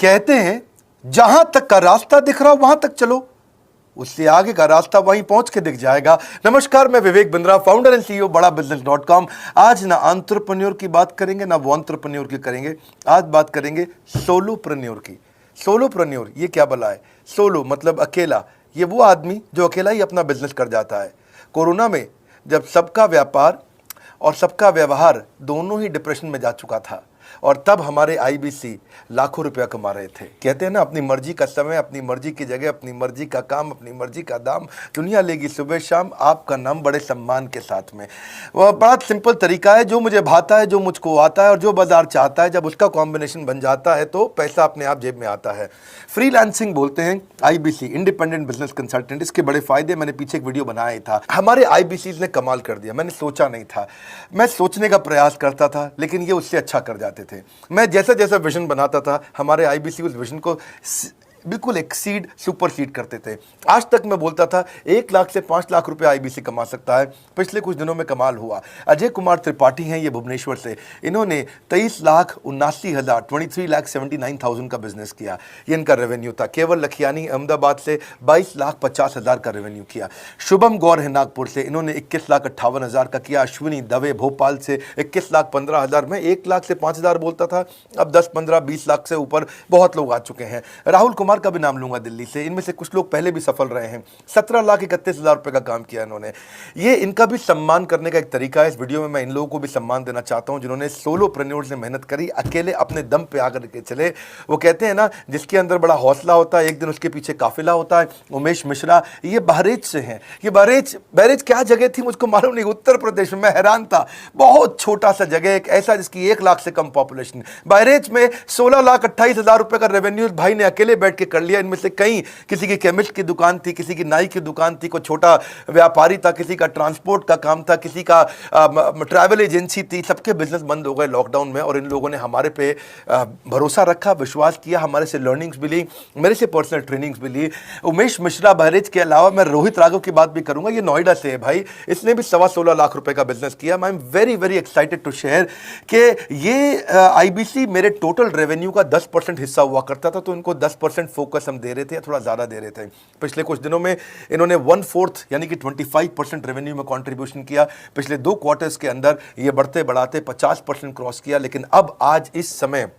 कहते हैं जहां तक का रास्ता दिख रहा वहां तक चलो, उससे आगे का रास्ता वहीं पहुंच के दिख जाएगा। नमस्कार, मैं Vivek Bindra, founder and CEO बड़ाबिजनेस.com। आज ना एंटरप्रेन्योर की बात करेंगे ना वो एंटरप्रेन्योर की करेंगे, आज बात करेंगे सोलोप्रेन्योर की। सोलोप्रेन्योर ये क्या भला है? सोलो मतलब अकेला, ये वो आदमी जो अकेला ही अपना बिजनेस कर जाता है। कोरोना में जब सबका व्यापार और सबका व्यवहार दोनों ही डिप्रेशन में जा चुका था, और तब हमारे आईबीसी लाखों रुपया कमा रहे थे। कहते हैं ना, अपनी मर्जी का समय, अपनी मर्जी की जगह, अपनी मर्जी का काम, अपनी मर्जी का दाम, दुनिया लेगी सुबह शाम आपका नाम बड़े सम्मान के साथ में। वह बड़ा सिंपल तरीका है, जो मुझे भाता है, जो मुझको आता है और जो बाजार चाहता है, जब उसका कॉम्बिनेशन बन जाता है तो पैसा अपने आप जेब में आता है। फ्रीलांसिंग बोलते हैं आईबीसी, इंडिपेंडेंट बिजनेस कंसल्टेंट। इसके बड़े फायदे मैंने पीछे एक वीडियो बनाया था। हमारे आईबीसी ने कमाल कर दिया, मैंने सोचा नहीं था। मैं सोचने का प्रयास करता था लेकिन ये उससे अच्छा कर जाते थे। मैं जैसा जैसा विजन बनाता था, हमारे आईबीसी उस विजन को बिल्कुल एक्सीड, सुपर सीड करते थे। आज तक मैं बोलता था 1 लाख से 5 लाख रुपए आईबीसी कमा सकता है। पिछले कुछ दिनों में कमाल हुआ। अजय कुमार त्रिपाठी हैं ये भुवनेश्वर से, इन्होंने 23,79,000 का बिजनेस किया। ये इनका रेवेन्यू था। केवल लखियानी अहमदाबाद से 22,50,000 का रेवेन्यू किया। शुभम गौर है नागपुर से, इन्होंने 21,58,000 का किया। अश्विनी दवे भोपाल से 21,15,000 में 1 लाख से 5,000 बोलता था, अब 10, 15, 20 लाख से ऊपर बहुत लोग आ चुके हैं। राहुल कुमार का भी नाम लूंगा दिल्ली से, इनमें से कुछ लोग पहले भी सफल रहे हैं। 17,31,000 रुपए का काम किया इन्होंने। ये इनका भी सम्मान करने का एक तरीका है। इस वीडियो में मैं इन लोगों को भी सम्मान देना चाहता हूं जिन्होंने सोलोप्रेन्योर से मेहनत करी, अकेले अपने दम पे आकर के चले। वो कहते हैं ना, जिसके अंदर बड़ा हौसला होता है एक दिन उसके पीछे काफिला होता है। उमेश मिश्रा ये बहरेच से हैं। ये बहरेच क्या जगह थी मुझको मालूम नहीं, उत्तर प्रदेश में। मैं हैरान था, बहुत छोटा सा जगह, एक ऐसा जिसकी 1 लाख से कम पॉपुलेशन। बहरेच में 16,28,000 रुपए का रेवेन्यू भाई ने अकेले बैठ के कर लिया। इनमें से कई, किसी की केमिस्ट की दुकान थी, किसी की नाई की दुकान थी, कोई छोटा व्यापारी था, किसी का ट्रांसपोर्ट का काम था, किसी का ट्रैवल एजेंसी थी। सबके बिजनेस बंद हो गए लॉकडाउन में, और इन लोगों ने हमारे पे भरोसा रखा, विश्वास किया, हमारे से लर्निंग्स भी ली, मेरे से पर्सनल ट्रेनिंग्स भी ली। उमेश मिश्रा बहरेच के अलावा मैं रोहित राघव की बात भी करूंगा, ये नोएडा से है भाई, इसने भी 16.25 लाख रुपए का बिजनेस किया। I am very very excited to share कि ये आईबीसी मेरे टोटल रेवेन्यू का 10% हिस्सा हुआ करता था, तो इनको 10% फोकस हम दे रहे थे, या थोड़ा ज़्यादा दे रहे थे। पिछले कुछ दिनों में इन्होंने 1/4 यानी कि 25% रेवेन्यू में कंट्रीब्यूशन किया। पिछले 2 क्वार्टर्स के अंदर ये बढ़ते बढ़ाते 50% क्रॉस किया। लेकिन अब आज इस समय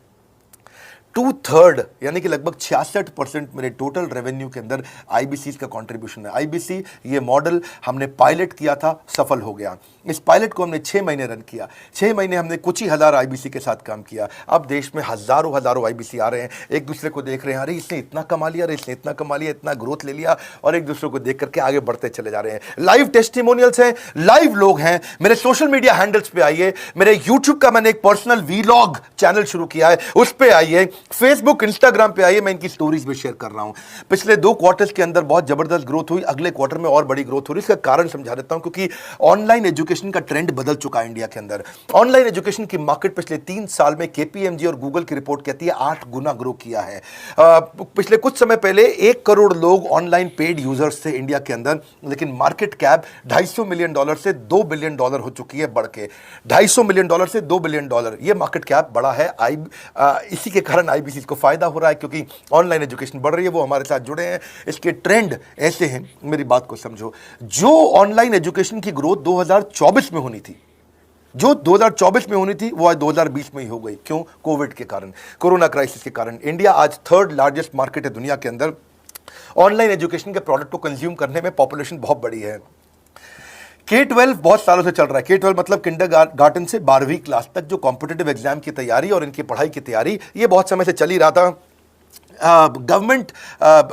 2/3 यानी कि लगभग 66% मेरे टोटल रेवेन्यू के अंदर आईबीसी का कंट्रीब्यूशन है। आईबीसी ये मॉडल हमने पायलट किया था, सफल हो गया। इस पायलट को हमने 6 महीने रन किया। 6 महीने हमने कुछ ही हज़ार आईबीसी के साथ काम किया। अब देश में हजारों आईबीसी आ रहे हैं, एक दूसरे को देख रहे हैं, अरे इसने इतना कमा लिया, अरे इसने इतना कमा लिया, इतना ग्रोथ ले लिया, और एक दूसरे को देख करके आगे बढ़ते चले जा रहे हैं। लाइव टेस्टिमोनियल्स हैं, लाइव लोग हैं। मेरे सोशल मीडिया हैंडल्स पे आइए, मेरे यूट्यूब का मैंने एक पर्सनल वीलॉग चैनल शुरू किया है, उस पर आइए, फेसबुक इंस्टाग्राम पे आइए, मैं इनकी स्टोरीज भी शेयर कर रहा हूं। पिछले 2 क्वार्टर्स के अंदर बहुत जबरदस्त ग्रोथ हुई, अगले क्वार्टर में और बड़ी ग्रोथ हो रही है। इसका कारण समझा देता हूं, क्योंकि ऑनलाइन एजुकेशन का ट्रेंड बदल चुका है इंडिया के अंदर। ऑनलाइन एजुकेशन की मार्केट पिछले 3 साल में केपीएमजी और गूगल की रिपोर्ट कहती है 8 गुना ग्रो किया है। पिछले कुछ समय पहले 1 करोड़ लोग ऑनलाइन पेड यूजर्स थे इंडिया के अंदर, लेकिन मार्केट कैप $250 मिलियन से $2 बिलियन हो चुकी है, बढ़ के $250 मिलियन से $2 बिलियन। ये मार्केट कैप बड़ा है। इसी के कारण आईबीसी को फायदा हो रहा है, क्योंकि ऑनलाइन एजुकेशन बढ़ रही है, वो हमारे साथ जुड़े हैं। इसके ट्रेंड ऐसे हैं, मेरी बात को समझो। जो ऑनलाइन एजुकेशन की ग्रोथ 2024 में होनी थी, जो 2024 में होनी थी, वो आज 2020 में ही हो गई। क्यों? कोविड के कारण, कोरोना क्राइसिस के कारण। इंडिया आज 3rd लार्जेस्ट मार्केट है दुनिया के अंदर। ऑनलाइन एजुकेशन के प्रोडक्ट को कंज्यूम करने में पॉपुलेशन बहुत बड़ी है। K-12 बहुत सालों से चल रहा है। K-12 मतलब किंडरगार्टन से 12वीं क्लास तक जो कॉम्पिटिटिव एग्जाम की तैयारी और इनकी पढ़ाई की तैयारी, ये बहुत समय से चल ही रहा था। गवर्नमेंट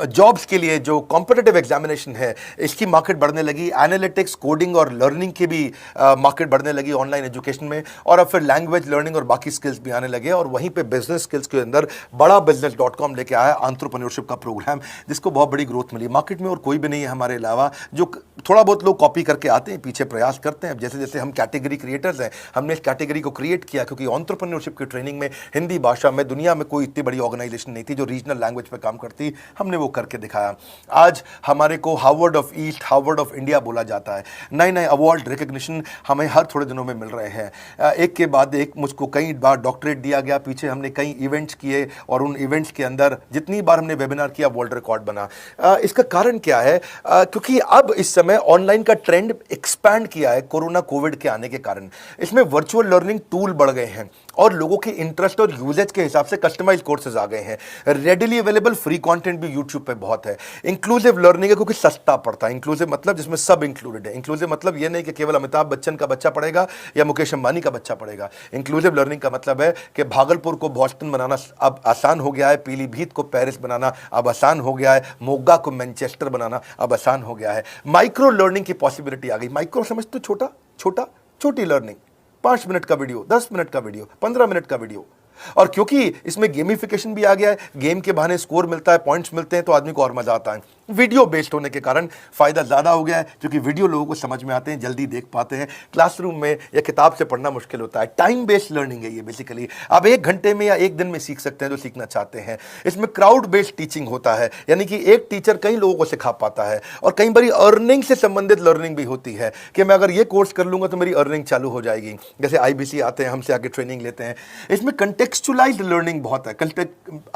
जॉब्स के लिए जो कॉम्पिटिटिव एग्जामिनेशन है, इसकी मार्केट बढ़ने लगी। एनालिटिक्स, कोडिंग और लर्निंग की भी मार्केट बढ़ने लगी ऑनलाइन एजुकेशन में, और अब फिर लैंग्वेज लर्निंग और बाकी स्किल्स भी आने लगे। और वहीं पे बिजनेस स्किल्स के अंदर बड़ाबिजनेस.com लेके आया एंटरप्रेन्योरशिप का प्रोग्राम, जिसको बहुत बड़ी ग्रोथ मिली। मार्केट में और कोई भी नहीं है हमारे अलावा जो थोड़ा बहुत लोग कॉपी करके आते हैं, पीछे प्रयास करते हैं। अब जैसे जैसे हम कैटेगरी क्रिएटर्स हैं, हमने इस कैटेगरी को क्रिएट किया क्योंकि एंटरप्रेन्योरशिप की ट्रेनिंग में हिंदी भाषा में दुनिया में कोई इतनी बड़ी ऑर्गेनाइजेशन नहीं थी जो रीजनल लैंग्वेज पे काम करती। हमने वो करके दिखाया। आज हमारे को Harvard of east, Harvard of India बोला जाता है। नए नए अवार्ड रिकग्निशन हमें हर थोड़े दिनों में मिल रहे हैं। एक के बाद एक मुझको कई बार डॉक्टरेट दिया गया। पीछे हमने कई इवेंट्स किए और उन इवेंट्स के अंदर जितनी बार हमने वेबिनार किया वर्ल्ड रिकॉर्ड बना। इसका कारण क्या है? क्योंकि अब इस समय ऑनलाइन का ट्रेंड एक्सपैंड किया है कोरोना कोविड के आने के कारण। इसमें वर्चुअल लर्निंग टूल बढ़ गए हैं और लोगों के इंटरेस्ट और यूजेज के हिसाब से कस्टमाइज कोर्सेज आ गए हैं। रेडिली अवेलेबल फ्री कंटेंट भी यूट्यूब पे बहुत है। इंक्लूसिव लर्निंग है क्योंकि सस्ता पड़ता है। इंक्लूसिव मतलब जिसमें सब इंक्लूडेड है। इंक्लूसिव मतलब ये नहीं कि केवल अमिताभ बच्चन का बच्चा पढ़ेगा या मुकेश अंबानी का बच्चा पढ़ेगा। इंक्लूसिव लर्निंग का मतलब है कि भागलपुर को बॉस्टन बनाना अब आसान हो गया है, पीलीभीत को पेरिस बनाना अब आसान हो गया है, मोगा को मैनचेस्टर बनाना अब आसान हो गया है। माइक्रो लर्निंग की पॉसिबिलिटी आ गई। माइक्रो समझ तो छोटा छोटा, छोटी लर्निंग, 5 मिनट का वीडियो, 10 मिनट का वीडियो, 15 मिनट का वीडियो। और क्योंकि इसमें गेमिफिकेशन भी आ गया है, गेम के बहाने स्कोर मिलता है, पॉइंट्स मिलते हैं, तो आदमी को और मजा आता है। वीडियो बेस्ड होने के कारण फायदा ज्यादा हो गया है क्योंकि वीडियो लोगों को समझ में आते हैं, जल्दी देख पाते हैं। क्लासरूम में या किताब से पढ़ना मुश्किल होता है। टाइम बेस्ड लर्निंग है ये बेसिकली। आप 1 घंटे में या 1 दिन में सीख सकते हैं जो सीखना चाहते हैं। इसमें क्राउड बेस्ड टीचिंग होता है, यानी कि एक टीचर कई लोगों को सिखा पाता है। और कई बार अर्निंग से संबंधित लर्निंग भी होती है कि मैं अगर ये कोर्स कर लूंगा तो मेरी अर्निंग चालू हो जाएगी। जैसे IBC आते हैं, हमसे आगे ट्रेनिंग लेते हैं। इसमें कंटेक्चुअलाइज्ड लर्निंग बहुत है।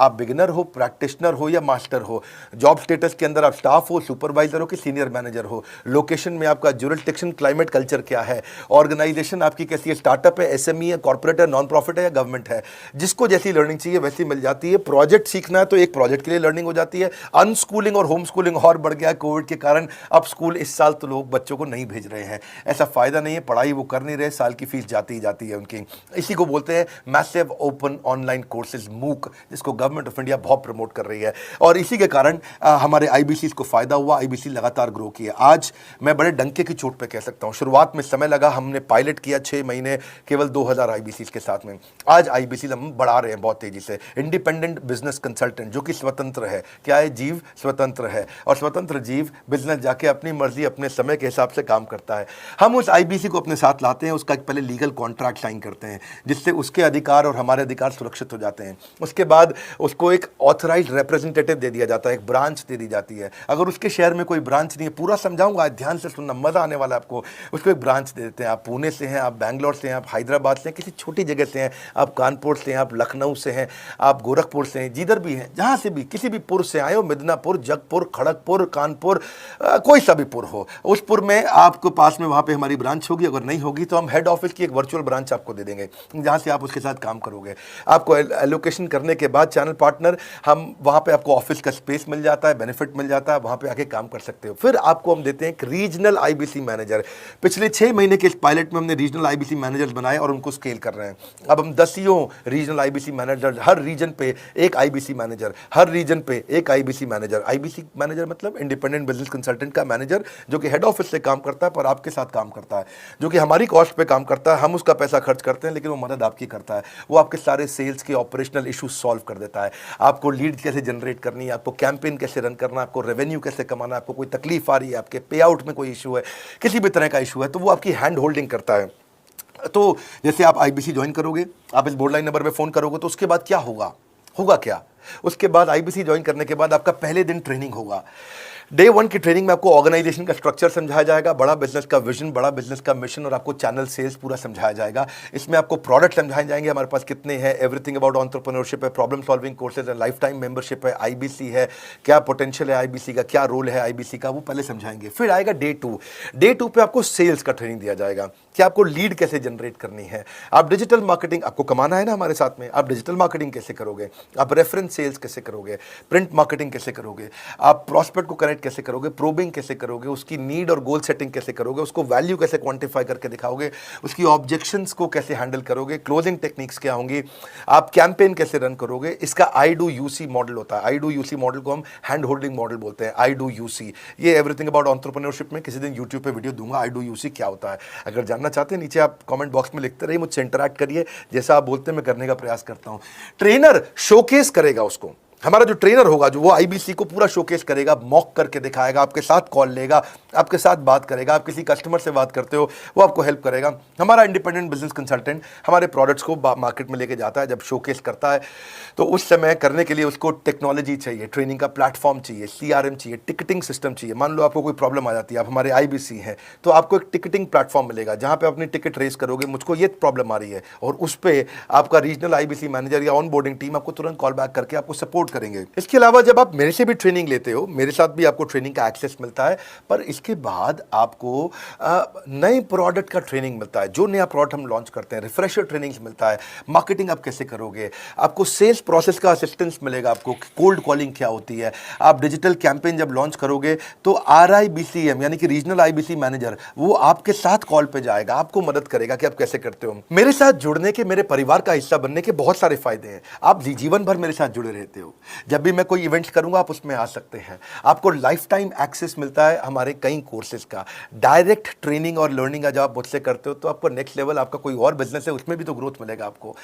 आप बिगिनर हो, प्रैक्टिशनर हो या मास्टर हो, जॉब स्टेटस के अंदर आप स्टाफ हो, सुपरवाइजर हो कि सीनियर मैनेजर हो, लोकेशन में आपका जुरिस्डिक्शन, क्लाइमेट, कल्चर क्या है, ऑर्गेनाइजेशन आपकी कैसी है, स्टार्टअप है, SME है, कॉर्पोरेट है, नॉन प्रॉफिट है या गवर्नमेंट है, जिसको जैसी लर्निंग चाहिए वैसी मिल जाती है। प्रोजेक्ट सीखना है तो एक प्रोजेक्ट के लिए लर्निंग हो जाती है। अनस्कूलिंग और होम स्कूलिंग और बढ़ गया है कोविड के कारण। अब स्कूल इस साल तो लोग बच्चों को नहीं भेज रहे हैं, ऐसा फायदा नहीं है, पढ़ाई वो कर नहीं रहे, साल की फीस जाती ही जाती है उनकी। इसी को बोलते हैं मैसिव ओपन ऑनलाइन कोर्सेज, मूक, जिसको गवर्नमेंट ऑफ इंडिया बहुत प्रमोट कर रही है। और इसी के कारण हमारे IBC को फायदा हुआ। IBC लगातार ग्रो किया। आज मैं बड़े डंके की चोट पे कह सकता हूं, शुरुआत में समय लगा, हमने पायलट किया 6 महीने केवल 2000 IBC के साथ में। आज IBC हम बढ़ा रहे हैं बहुत तेजी से। इंडिपेंडेंट बिजनेस कंसल्टेंट जो कि स्वतंत्र है। क्या है? जीव स्वतंत्र है और स्वतंत्र जीव बिजनेस जाके अपनी मर्जी अपने समय के हिसाब से काम करता है। हम उस IBC को अपने साथ लाते हैं, उसका एक पहले लीगल कॉन्ट्रैक्ट साइन करते हैं जिससे उसके अधिकार और हमारे अधिकार सुरक्षित हो जाते हैं। उसके बाद उसको एक ऑथराइज्ड रिप्रेजेंटेटिव दे दिया जाता है, एक ब्रांच दे दी जाती है। अगर उसके शहर में कोई ब्रांच नहीं है, पूरा समझाऊंगा, ध्यान से सुनना, मजा आने वाला है आपको। उसको एक ब्रांच दे देते हैं। आप पुणे से हैं, आप बैंगलोर से हैं, आप हैदराबाद से हैं, किसी छोटी जगह से हैं, आप कानपुर से हैं, आप लखनऊ से हैं, आप गोरखपुर से हैं, जिधर भी हैं, जहां से भी किसी भी पुर से आए हो, मिदनापुर, जगपुर, खड़गपुर, कानपुर, कोई सा भी पुर हो, उस पुर में आपको पास में वहां पे हमारी ब्रांच होगी। अगर नहीं होगी तो हम हेड ऑफिस की एक वर्चुअल ब्रांच आपको दे देंगे जहां से आप उसके साथ काम करोगे। आपको एलोकेशन करने के बाद चैनल पार्टनर, हम वहां पे आपको ऑफिस का स्पेस मिल जाता है, बेनिफिट मिल जाता है, वहां पे आके काम कर सकते हो। फिर आपको हम देते हैं एक रीजनल IBC मैनेजर। पिछले 6 महीने के इस पायलट में हमने रीजनल IBC मैनेजर्स बनाए और उनको स्केल कर रहे हैं। अब हम 10 रीजनल IBC मैनेजर, हर रीजन पे एक IBC मैनेजर, हर रीजन पे एक IBC मैनेजर। IBC मैनेजर मतलब इंडिपेंडेंट बिजनेस कंसल्टेंट का मैनेजर, जो कि हेड ऑफिस से काम करता है पर आपके साथ काम करता है, जो कि हमारी कॉस्ट पे काम करता है। हम उसका पैसा खर्च करते हैं लेकिन वो मदद आपकी करता है। वो आपके सारे सेल्स के ऑपरेशनल इशू सॉल्व कर देता है। आपको लीड कैसे जनरेट करनी है, आपको कैंपेन कैसे रन करना है, आपको रेवेन्यू कैसे कमाना है, आपको कोई तकलीफ आ रही है, आपके पे आउट में कोई इशू है, किसी भी तरह का इशू है, तो वो आपकी हैंड होल्डिंग करता है। तो जैसे आप IBC ज्वाइन करोगे, आप इस बोर्ड लाइन नंबर पे फोन करोगे, तो उसके बाद क्या होगा क्या? उसके बाद IBC ज्वाइन करने के बाद आपका पहले दिन ट्रेनिंग होगा। डे 1 की ट्रेनिंग में आपको ऑर्गेनाइजेशन का स्ट्रक्चर समझाया जाएगा, बड़ा बिजनेस का विजन, बड़ा बिजनेस का मिशन, और आपको चैनल सेल्स पूरा समझाया जाएगा। इसमें आपको प्रोडक्ट समझाए जाएंगे, हमारे पास कितने हैं, एवरीथिंग अबाउट एंटरप्रेन्योरशिप है, प्रॉब्लम सॉल्विंग कोर्सेज है, लाइफ टाइम मेंबरशिप है, IBC है, क्या पोटेंशियल है IBC का, क्या रोल है IBC का, वो पहले समझाएंगे। फिर आएगा डे 2। डे 2 पे आपको सेल्स का ट्रेनिंग दिया जाएगा कि आपको लीड कैसे जनरेट करनी है, आप डिजिटल मार्केटिंग, आपको कमाना है ना हमारे साथ में, आप डिजिटल मार्केटिंग कैसे करोगे, आप रेफरेंस सेल्स कैसे करोगे, प्रिंट मार्केटिंग कैसे करोगे, आप प्रॉस्पेक्ट को कनेक्ट कैसे करोगे, प्रोबिंग कैसे करोगे, उसकी नीड और गोल सेटिंग कैसे करोगे, उसको वैल्यू कैसे क्वांटिफाई करके दिखाओगे, उसकी ऑब्जेक्शंस को कैसे हैंडल करोगे, क्लोजिंग टेक्निक्स क्या होंगी, आप कैंपेन कैसे रन करोगे। इसका I-do-UC मॉडल होता है। I-do-UC मॉडल को हम हैंड होल्डिंग मॉडल बोलते हैं। I-do-UC, ये एवरीथिंग अबाउट एंटरप्रेन्योरशिप में किसी दिन यूट्यूब पे वीडियो दूंगा, I-do-UC क्या होता है। अगर जानना चाहते हैं नीचे आप कमेंट बॉक्स में लिखते रहिए, मुझसे इंटरैक्ट करिए, जैसा आप बोलते हैं मैं करने का प्रयास करता हूं। ट्रेनर शोकेस करेगा उसको, हमारा जो ट्रेनर होगा, जो वो आईबीसी को पूरा शोकेस करेगा, मॉक करके दिखाएगा, आपके साथ कॉल लेगा, आपके साथ बात करेगा, आप किसी कस्टमर से बात करते हो वो आपको हेल्प करेगा। हमारा इंडिपेंडेंट बिजनेस कंसल्टेंट हमारे प्रोडक्ट्स को मार्केट में लेके जाता है, जब शोकेस करता है तो उस समय करने के लिए उसको टेक्नोलॉजी चाहिए, ट्रेनिंग का प्लेटफॉर्म चाहिए, सीआरएम चाहिए, टिकटिंग सिस्टम चाहिए। मान लो आपको कोई प्रॉब्लम आ जाती है, आप हमारे आईबीसी हैं, तो आपको एक टिकटिंग प्लेटफॉर्म मिलेगा जहां पे अपनी टिकट रेस करोगे, मुझको ये प्रॉब्लम आ रही है, और उस पर आपका रीजनल आईबीसी मैनेजर या ऑन बोर्डिंग टीम आपको तुरंत कॉल बैक करके आपको सपोर्ट करेंगे। इसके अलावा जब आप मेरे से भी ट्रेनिंग लेते हो, मेरे साथ भी आपको ट्रेनिंग का एक्सेस मिलता है, पर इसके बाद आपको नए प्रोडक्ट का ट्रेनिंग मिलता है। जो नया प्रोडक्ट हम लॉन्च करते हैं, रिफ्रेशर ट्रेनिंग्स मिलता है, मार्केटिंग आप कैसे करोगे, आपको सेल्स प्रोसेस का असिस्टेंस मिलेगा, आपको कोल्ड कॉलिंग क्या होती है, आप डिजिटल कैंपेन जब लॉन्च करोगे तो आरआईबीसीएम यानी कि रीजनल आईबीसी मैनेजर वो आपके साथ कॉल पे जाएगा, आपको मदद करेगा कि आप कैसे करते हो। मेरे साथ जुड़ने के, मेरे परिवार का हिस्सा बनने के बहुत सारे फायदे हैं। आप जीवन भर मेरे साथ जुड़े रहते हो, जब भी मैं कोई इवेंट्स करूंगा आप उसमें आ सकते हैं, आपको लाइफ टाइम एक्सेस मिलता है हमारे कई कोर्सेज का, डायरेक्ट ट्रेनिंग और लर्निंग जब आप मुझसे करते हो तो आपको नेक्स्ट लेवल, आपका कोई और बिजनेस है उसमें भी तो ग्रोथ मिलेगा आपको।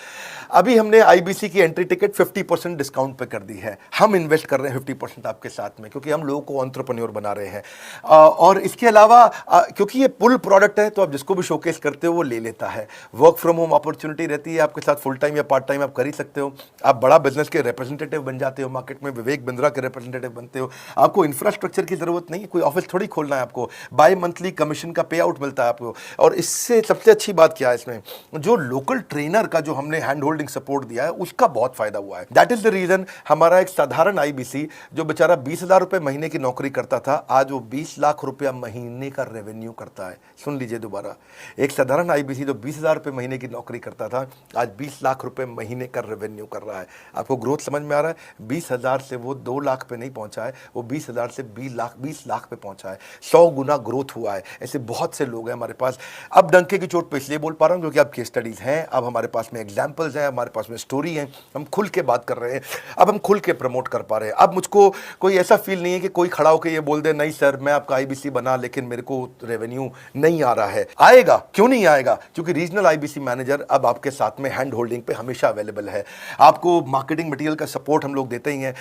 अभी हमने आईबीसी की एंट्री टिकट 50% डिस्काउंट पे कर दी है, हम इन्वेस्ट कर रहे हैं 50% आपके साथ में, क्योंकि हम लोगों को एंटरप्रेन्योर बना रहे हैं। और इसके अलावा क्योंकि ये पुल प्रोडक्ट है तो आप जिसको भी शोकेस करते हो वो ले लेता है। वर्क फ्रॉम होम अपॉर्चुनिटी रहती है आपके साथ, फुल टाइम या पार्ट टाइम आप कर ही सकते हो। आप बड़ा बिजनेस के रिप्रेजेंटेटिव बन जाते हो, मार्केट में विवेक बिंद्रा के रिप्रेजेंटेटिव बनते हो। आपको इंफ्रास्ट्रक्चर की जरूरत नहीं है, कोई ऑफिस थोड़ी खोलना है आपको, बाय मंथली कमीशन का पे आउट मिलता है आपको। और इससे सबसे अच्छी बात क्या है, इसमें जो लोकल ट्रेनर का जो हमने हैंड होल्डिंग सपोर्ट दिया है उसका बहुत फायदा हुआ है। दैट इज द रीजन हमारा एक साधारण आईबीसी जो बेचारा 20,000 रुपए महीने की नौकरी करता था, आज वो 20 लाख रुपया महीने का रेवेन्यू करता है। सुन लीजिए दोबारा, एक साधारण आईबीसी जो 20,000 रुपए महीने की नौकरी करता था, आज 20 लाख रुपए महीने का रेवेन्यू कर रहा है। आपको ग्रोथ समझ में आ रहा है? 20,000 से वो 2 लाख पे नहीं पहुंचा है, वो 20,000 से 20 लाख पे पहुंचा है। 100 गुना ग्रोथ हुआ है। ऐसे बहुत से लोग हैं हमारे पास। अब डंके की चोट पे इसलिए बोल पा रहा हूं क्योंकि अब केस स्टडीज हैं, अब हमारे पास में एग्जाम्पल्स हैं, हमारे पास में स्टोरी है, हम खुल के बात कर रहे हैं, अब हम खुल के प्रमोट कर पा रहे हैं। अब मुझको कोई ऐसा फील नहीं है कि कोई खड़ा होकर ये बोल दे नहीं सर मैं आपका आईबीसी बना लेकिन मेरे को रेवेन्यू नहीं आ रहा है। आएगा, क्यों नहीं आएगा? क्योंकि रीजनल आईबीसी मैनेजर अब आपके साथ में हैंड होल्डिंग पे हमेशा अवेलेबल है। आपको मार्केटिंग मटेरियल का सपोर्ट हम लोग देते ही हैं,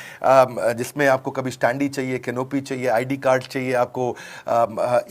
जिसमें आपको कभी स्टैंडी चाहिए, कैनोपी चाहिए, आईडी कार्ड चाहिए, आपको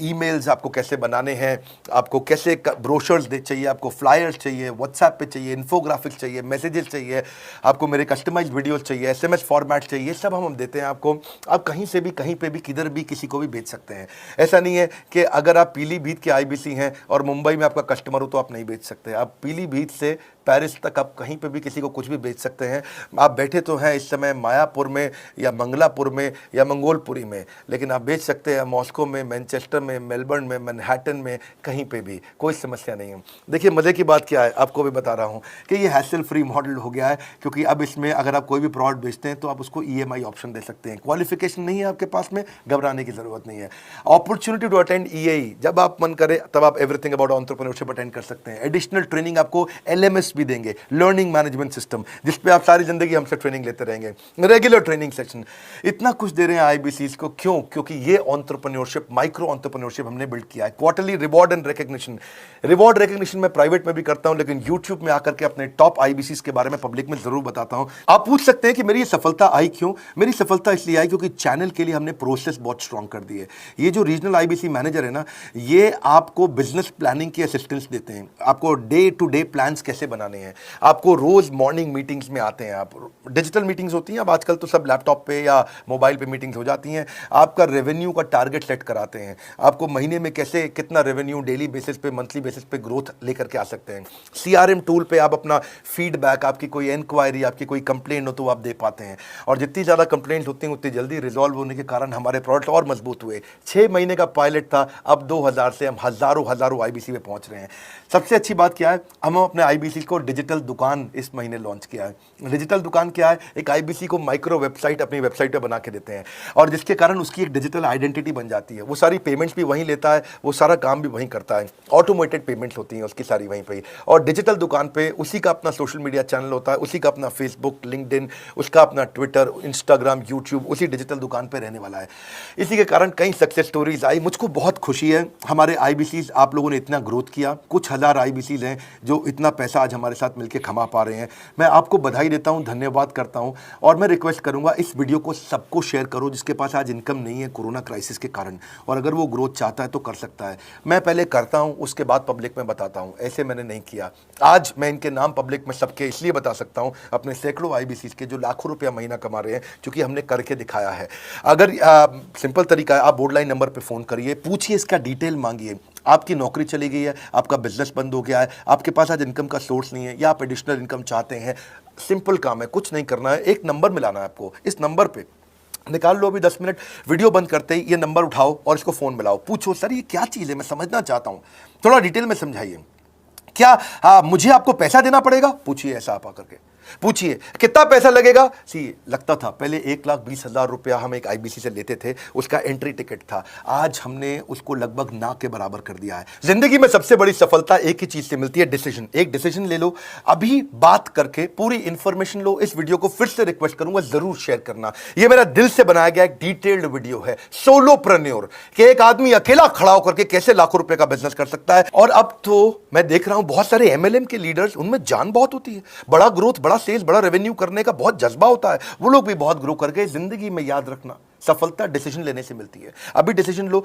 ईमेल्स आपको कैसे बनाने हैं, आपको कैसे ब्रोशर्स चाहिए, आपको फ्लायर्स चाहिए, व्हाट्सएप पे चाहिए, इन्फोग्राफिक्स चाहिए, मैसेजेस चाहिए, आपको मेरे कस्टमाइज्ड वीडियोस चाहिए, एसएमएस फॉर्मेट चाहिए, ये सब हम देते हैं आपको। आप कहीं से भी, कहीं पे भी, किधर भी, किसी को भी भेज सकते हैं। ऐसा नहीं है कि अगर आप पीलीभीत के आईबीसी हैं और मुंबई में आपका कस्टमर हो तो आप नहीं भेज सकते। आप पीलीभीत से पेरिस तक आप कहीं पे भी किसी को कुछ भी बेच सकते हैं। आप बैठे तो हैं इस समय मायापुर में या मंगलापुर में या मंगोलपुरी में, लेकिन आप बेच सकते हैं मॉस्को में, मैनचेस्टर में, मेलबर्न में, मैनहट्टन में, कहीं पे भी, कोई समस्या नहीं है। देखिए मज़े की बात क्या है, आपको भी बता रहा हूँ कि ये हैसल फ्री मॉडल हो गया है, क्योंकि अब इसमें अगर आप कोई भी प्रोडक्ट बेचते हैं तो आप उसको ईएमआई ऑप्शन दे सकते हैं। क्वालिफिकेशन नहीं है आपके पास में, घबराने की जरूरत नहीं है। अपॉर्चुनिटी टू अटेंड ईएई, जब आप मन करे तब आप एवरीथिंग अबाउट एंटरप्रेन्योरशिप अटेंड कर सकते हैं। एडिशनल ट्रेनिंग आपको एलएमएस भी देंगे, लर्निंग मैनेजमेंट सिस्टम, जिस पे आप सारी जिंदगी हमसे ट्रेनिंग लेते रहेंगे, रेगुलर ट्रेनिंग सेक्शन, इतना कुछ दे रहे हैं आईबीसीज को। क्यों? क्योंकि ये एंटरप्रेन्योरशिप, माइक्रो एंटरप्रेन्योरशिप हमने बिल्ड किया है। Quarterly reward and recognition, reward recognition मैं प्राइवेट में भी करता हूं, लेकिन यूट्यूब में आकर के अपने टॉप आईबीसीज के बारे में पब्लिक में जरूर बताता हूं। आप पूछ सकते हैं कि मेरी ये सफलता आई क्यों? मेरी सफलता इसलिए आई क्योंकि चैनल के लिए हमने प्रोसेस बहुत स्ट्रॉन्ग कर दी है। ये जो रीजनल आईबीसी मैनेजर है ना, ये आपको बिजनेस प्लानिंग की असिस्टेंस देते हैं, आपको डे टू डे प्लान्स कैसे बनाने हैं, आपको रोज मॉर्निंग मीटिंग्स में आते हैं। आप डिजिटल मीटिंग्स होती हैं, अब आजकल तो सब लैपटॉप पे या मोबाइल पे मीटिंग्स हो जाती हैं। आपका रेवेन्यू का टारगेट सेट कराते हैं, आपको महीने में कैसे कितना रेवेन्यू डेली बेसिस पे, मंथली बेसिस पे ग्रोथ लेकर के आ सकते हैं। सीआरएम टूल पे आप अपना फीडबैक, आपकी कोई इंक्वायरी, आपकी कोई कंप्लेंट हो तो आप दे पाते हैं, और जितनी ज़्यादा कंप्लेंट होती हैं उतनी जल्दी रिजॉल्व होने के कारण हमारे प्रोडक्ट और मजबूत हुए। 6 महीने का पायलट था, अब 2000 से हम हज़ारों आईबीसी पे पहुंच रहे हैं। सबसे अच्छी बात क्या है, हम अपने आईबीसी को डिजिटल दुकान इस महीने लॉन्च किया है। डिजिटल दुकान क्या है? एक आईबीसी को माइक्रो वेबसाइट अपनी वेबसाइट पे बना के देते हैं, और जिसके कारण उसकी एक डिजिटल आइडेंटिटी बन जाती है। वो सारी पेमेंट्स भी वहीं लेता है, वो सारा काम भी वहीं करता है, ऑटोमेटेड पेमेंट्स होती हैं उसकी सारी वहीं पे ही। और डिजिटल दुकान पे उसी का अपना सोशल मीडिया चैनल होता है, उसी का अपना फेसबुक, लिंक्डइन, उसका अपना ट्विटर, इंस्टाग्राम, यूट्यूब उसी डिजिटल दुकान पे रहने वाला है। इसी के कारण कई सक्सेस स्टोरीज आई। मुझको बहुत खुशी है, हमारे आईबीसीज आप लोगों ने इतना ग्रोथ किया। कुछ हज़ार आईबीसीज हैं जो इतना पैसा आज हमारे साथ मिलकर कमा पा रहे हैं। मैं आपको बधाई देता हूं, धन्यवाद करता हूं। और मैं रिक्वेस्ट करूंगा इस वीडियो को सबको शेयर करो जिसके पास आज इनकम नहीं है कोरोना क्राइसिस के कारण, और अगर वो ग्रोथ चाहता है तो कर सकता है। मैं पहले करता हूं, उसके बाद पब्लिक में बताता हूं, ऐसे मैंने नहीं किया। आज मैं इनके नाम पब्लिक में सबके इसलिए बता सकता हूं, अपने सैकड़ों IBCs के जो लाखों रुपया महीना कमा रहे हैं, क्योंकि हमने करके दिखाया है। अगर सिंपल तरीका है, आप बोर्ड लाइन नंबर पर फ़ोन करिए, पूछिए, इसका डिटेल मांगिए। आपकी नौकरी चली गई है, आपका बिजनेस बंद हो गया है, आपके पास आज इनकम का सोर्स नहीं है, या आप एडिशनल इनकम चाहते हैं, सिंपल काम है, कुछ नहीं करना है, एक नंबर मिलाना है आपको। इस नंबर पे निकाल लो अभी 10 मिनट, वीडियो बंद करते ही ये नंबर उठाओ और इसको फ़ोन मिलाओ, पूछो सर ये क्या चीज़ है, मैं समझना चाहता हूँ, थोड़ा डिटेल में समझाइए। क्या मुझे आपको पैसा देना पड़ेगा? पूछिए, ऐसा आप आकर के पूछिए कितना पैसा लगेगा। सी लगता था पहले 1,20,000 रुपया हम एक IBC से लेते थे, उसका एंट्री टिकट था, आज हमने उसको लगभग ना के बराबर कर दिया है। जिंदगी में सबसे बड़ी सफलता एक ही चीज से मिलती है, डिसीजन। एक डिसीजन ले लो, अभी बात करके पूरी इंफॉर्मेशन लो। इस वीडियो को फिर से रिक्वेस्ट करूंगा जरूर शेयर करना, ये मेरा दिल से बनाया गया एक डिटेल्ड वीडियो है, सोलोप्रेन्योर, कि एक आदमी अकेला खड़ा होकर के कैसे लाखों रुपए का बिजनेस कर सकता है। और अब तो मैं देख रहा हूं बहुत सारे MLM के लीडर्स, उनमें जान बहुत होती है, बड़ा ग्रोथ, बड़ा सेल्स, बड़ा रेवेन्यू करने का बहुत जज्बा होता है, वो लोग भी बहुत ग्रो कर गए। जिंदगी में याद रखना, सफलता डिसीजन लेने से मिलती है। अभी डिसीजन लो।